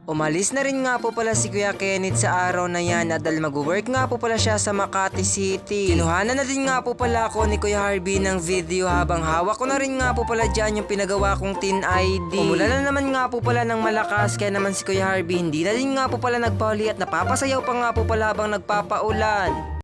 Umalis na rin nga po pala si Kuya Kenneth sa araw na yan at dahil mag-work nga po pala siya sa Makati City. Kinuhanan na din nga po pala ako ni Kuya Harvey ng video habang hawak ko na rin nga po pala dyan yung pinagawa kong Tin ID. Umulan na naman nga po pala ng malakas kaya naman si Kuya Harvey hindi na din nga po pala nagpauli at napapasayaw pa nga po pala habang nagpapaulan.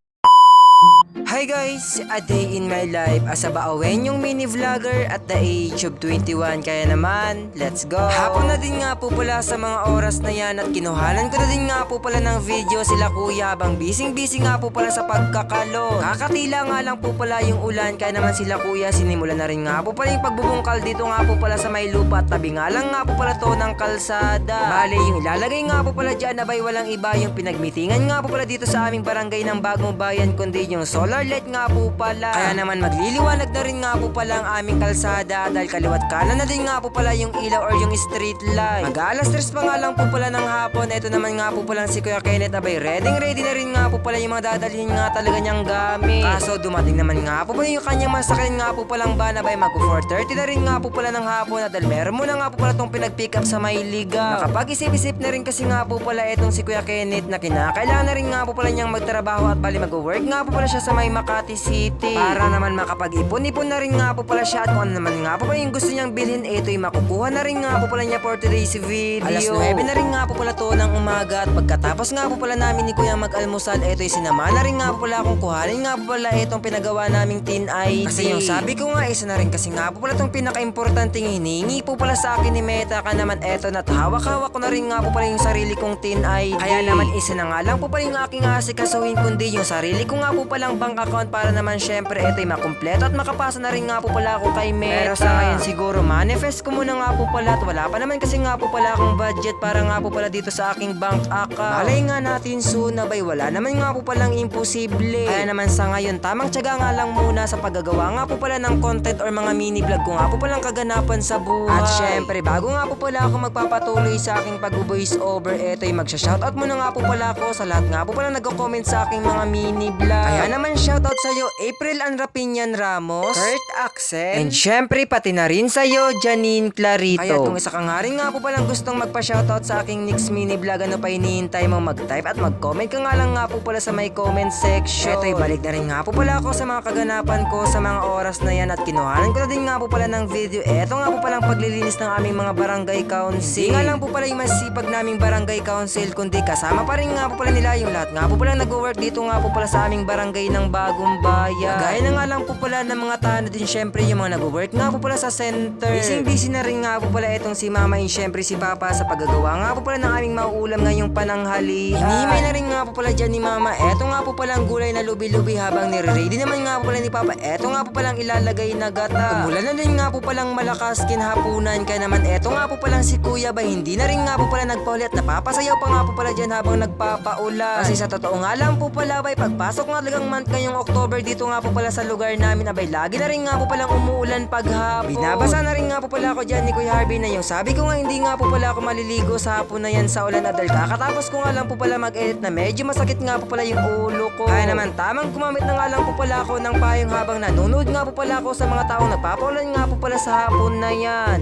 Hi guys! A day in my life as a baawenyong mini vlogger at the age of 21. Kaya naman, let's go! Hapon na din nga po pala sa mga oras na yan at kinuhanan ko na din nga po pala ng video sila kuya habang busy nga po pala sa pagkakalo. Kakatila nga lang po pala yung ulan kaya naman sila kuya sinimulan na rin nga po pala yung pagbubungkal dito nga po pala sa may lupa at tabi nga lang nga po pala to ng kalsada. Bale yung ilalagay nga po pala dyan abay walang iba yung pinagmitingan nga po pala dito sa aming barangay ng Bagong Bayan kundi yung solar light nga po pala. Kaya naman magliliwanag na rin nga po pala ang aming kalsada dahil kaliwat kanan na din nga po pala yung ilaw or yung street light. Mag-alas 3 pa nga lang po pala ng hapon. Ito naman nga po pala si Kuya Kenneth abay ready na rin nga po pala yung mga dadalhin nga talaga niyang gamit. Kaso dumating naman nga po pala yung kanyang masakyan nga po palang van abay mag 4:30 na rin nga po pala ng hapon at dahil meron mo na nga po pala tong pinag-pick up sa may liga. Nakapag-isip-isip na rin kasi nga po pala itong si Kuya Kenneth na kinakailangan na rin nga po pala niyang magtrabaho at bali mag-work nga po pala siya sa may Makati City para naman makapag-ipon-ipon na rin nga po pala siya at kung ano naman nga po pala yung gusto niyang bilhin ito'y makukuha na rin nga po pala niya for today's video. Alas 9 na rin nga po pala to ng umaga at pagkatapos nga po pala namin ni Kuya mag-almusal ito'y sinama na rin nga po pala akong kuhanin nga po pala itong pinagawa naming Tin ID. Kasi yung sabi ko nga isa na rin kasi nga po pala itong pinaka-importanting hinihingi po pala sa akin ni Meta ka naman eto na hawak-hawak ko na rin nga po pala yung sarili kong Tin ID. Kaya naman isa na nga lang po pala yung aking asikasuhin kundi yung sarili ko nga po palang bank account para naman syempre ito'y makumpleto at makapasa na rin nga po pala ako kay Meta. Pero sa ngayon siguro manifest ko muna nga po pala at wala pa naman kasi nga po pala akong budget para nga po pala dito sa aking bank account. Malay nga natin soon abay wala naman nga po palang imposible. Kaya naman sa ngayon tamang tiyaga nga lang muna sa paggagawa nga po pala ng content or mga mini vlog ko nga po palang kaganapan sa buhay. At syempre bago nga po pala ako magpapatuloy sa aking pag-voice over ito'y magsha-shoutout muna nga po pala ako sa lahat nga po pala nagko-comment sa aking mga mini vlog. Kaya naman shoutout sa'yo April Anrapinian Ramos, Kurt Axel, and syempre pati na rin sa'yo Janine Clarito. Kaya kung isa ka nga rin nga po palang gustong magpa-shoutout sa aking next mini vlog ano pa hinihintay mong mag-type at mag-comment ka nga lang nga po pala sa may comment section. Ito'y balik na rin nga po pala ako sa mga kaganapan ko sa mga oras na yan at kinuhanan ko na din nga po pala ng video. Eto nga po palang paglilinis ng aming mga barangay council. Hindi nga lang po pala yung masipag naming barangay council kundi kasama pa rin nga po pala nila yung lahat nga po pala nag-work dito nga po pala sa aming barangay ng Bagong Bayan. Gaya na nga lang po pala ng mga tano din syempre yung mga nag-work nga po pala sa center. Busy na rin nga po pala itong si Mama and syempre si Papa sa paggagawa nga po pala ng aming mauulam ngayong pananghalian. Hinihimay na rin nga po pala dyan ni Mama. Eto nga po palang gulay na lubi-lubi habang nire-ready naman nga po pala ni Papa. Eto nga po palang ilalagay na gata. Umulan na din nga po palang malakas kinhapunan kaya naman eto nga po palang si Kuya ba hindi na rin nga po pala nagpauli at napapasayaw pa nga po pala dyan habang nagpapaulan. Kasi sa totoo nga lang po pala bay pagpasok nga talagang month ngayong October dito nga po pala sa lugar namin abay lagi na rin nga po palang umuulan paghapon. Binabasa na rin nga po pala ako dyan ni Kuya Harvey na yung sabi ko nga hindi nga po pala ako maliligo sa hapon na yan sa ulan at dahil kakatapos ko nga lang po pala mag-edit na medyo masakit nga po pala yung ulo ko. Kaya naman tamang gumamit na nga lang po pala ako ng payong habang nanonood nga po pala ako sa mga taong nagpapaulan nga po pala sa hapon na yan.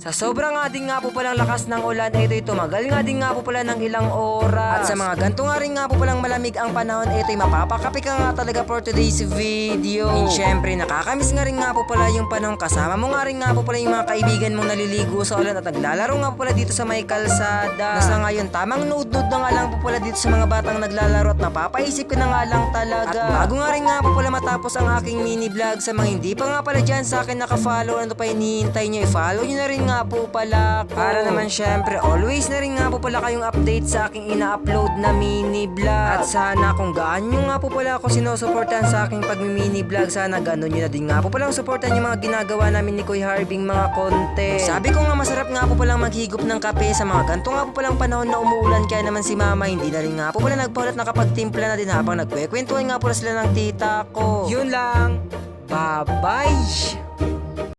Sa sobrang nga din nga po palang lakas ng ulan ito'y tumagal nga din nga po pala ng ilang oras. At sa mga ganito nga rin nga po palang malamig ang panahon ito'y mapapakapi ka nga talaga for today's video. And syempre nakakamiss nga rin nga po pala yung panahon kasama mo nga rin nga po pala yung mga kaibigan mong naliligo sa ulan at naglalaro nga po pala dito sa may kalsada. Nasa ngayon tamang nude-nude na nga lang po pala dito sa mga batang naglalaro at napapaisip ka na nga lang talaga. At bago nga rin nga po pala matapos ang aking mini vlog sa mga hindi pa nga pala dyan sa akin nakafollow ano pa hinihintay nyo i-follow nyo na rin nga po pala ko. Para naman syempre always na rin nga po pala kayong update sa aking ina-upload na mini vlog. At sana kung gaano nyo nga po pala ako sinusuportahan sa aking pag-mini vlog sana gano'n nyo na din nga po palang suportahan yung mga ginagawa namin ni Kuya Harvey mga content. Sabi ko nga masarap nga po palang maghigop ng kape sa mga ganito nga po palang panahon na umuulan kaya naman si Mama hindi na rin nga po pala nagpaulat nakapagtimpla na din habang nagkwekwentuhan nga pala sila ng tita ko. Yun lang. Bye-bye!